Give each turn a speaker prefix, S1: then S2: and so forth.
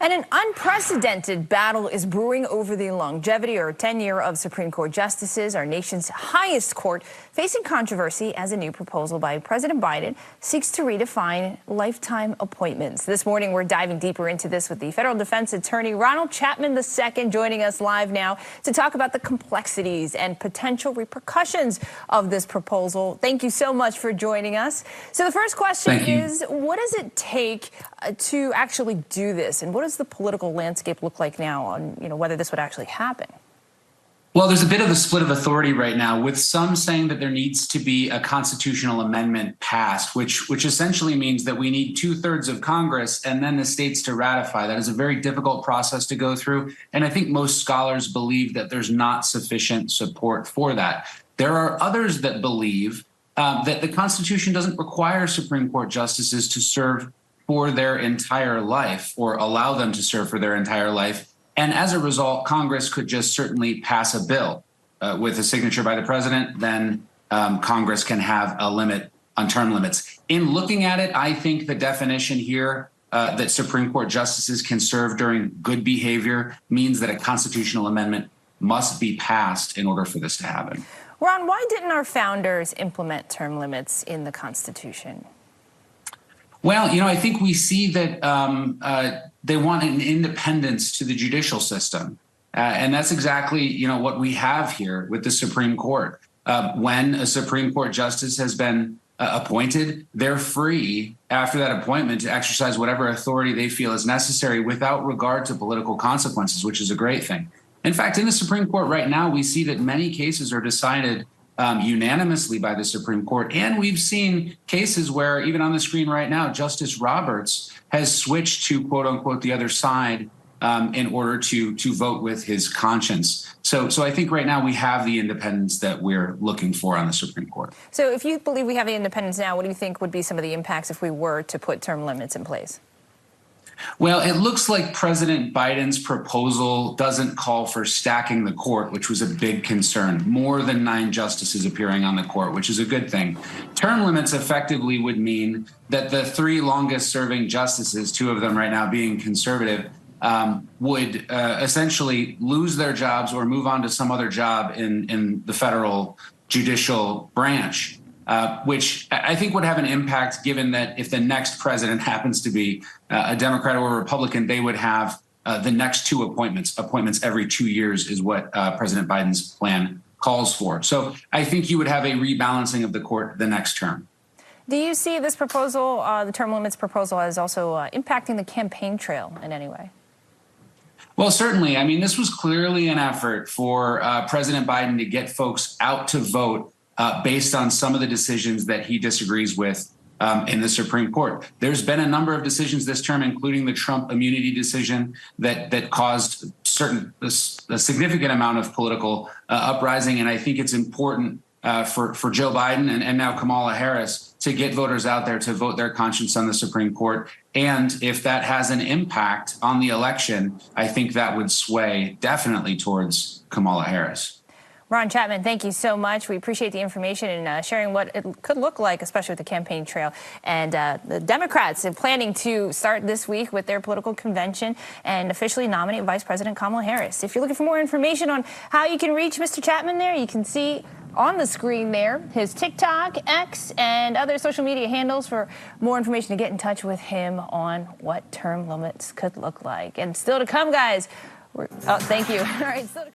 S1: And an unprecedented battle is brewing over the longevity or tenure of Supreme Court justices, our nation's highest court, facing controversy as a new proposal by President Biden seeks to redefine lifetime appointments. This morning, we're diving deeper into this with the federal defense attorney, Ronald Chapman II, joining us live now to talk about the complexities and potential repercussions of this proposal. Thank you so much for joining us. So the first question is, what does it take to actually do this? And what does the political landscape look like now on, whether this would actually happen?
S2: Well, there's a bit of a split of authority right now, with some saying that there needs to be a constitutional amendment passed, which essentially means that we need 2/3 of Congress and then the states to ratify. That is a very difficult process to go through. And I think most scholars believe that there's not sufficient support for that. There are others that believe that the Constitution doesn't require Supreme Court justices to serve for their entire life or allow them to serve for their entire life. And as a result, Congress could just certainly pass a bill with a signature by the president. Then Congress can have a limit on term limits. In looking at it, I think the definition here that Supreme Court justices can serve during good behavior means that a constitutional amendment must be passed in order for this to happen.
S1: Ron, why didn't our founders implement term limits in the Constitution?
S2: Well, I think we see that they want an independence to the judicial system. And that's exactly, what we have here with the Supreme Court. When a Supreme Court justice has been appointed, they're free after that appointment to exercise whatever authority they feel is necessary without regard to political consequences, which is a great thing. In fact, in the Supreme Court right now, we see that many cases are decided unanimously by the Supreme Court. And we've seen cases where, even on the screen right now, Justice Roberts has switched to, quote unquote, the other side in order to vote with his conscience. So I think right now we have the independence that we're looking for on the Supreme Court.
S1: So if you believe we have the independence now, what do you think would be some of the impacts if we were to put term limits in place?
S2: Well, it looks like President Biden's proposal doesn't call for stacking the court, which was a big concern. More than 9 justices appearing on the court, which is a good thing. Term limits effectively would mean that the 3 longest serving justices, 2 of them right now being conservative, would essentially lose their jobs or move on to some other job in the federal judicial branch. Which I think would have an impact, given that if the next president happens to be a Democrat or a Republican, they would have the next 2 appointments. Appointments every 2 years is what President Biden's plan calls for. So I think you would have a rebalancing of the court the next term.
S1: Do you see this proposal, the term limits proposal, as also impacting the campaign trail in any way?
S2: Well, certainly. I mean, this was clearly an effort for President Biden to get folks out to vote based on some of the decisions that he disagrees with in the Supreme Court. There's been a number of decisions this term, including the Trump immunity decision that caused a significant amount of political uprising. And I think it's important for Joe Biden and now Kamala Harris to get voters out there to vote their conscience on the Supreme Court. And if that has an impact on the election, I think that would sway definitely towards Kamala Harris.
S1: Ron Chapman, thank you so much. We appreciate the information and sharing what it could look like, especially with the campaign trail. And the Democrats are planning to start this week with their political convention and officially nominate Vice President Kamala Harris. If you're looking for more information on how you can reach Mr. Chapman there, you can see on the screen there his TikTok, X, and other social media handles for more information to get in touch with him on what term limits could look like. And still to come, guys. Thank you. All right.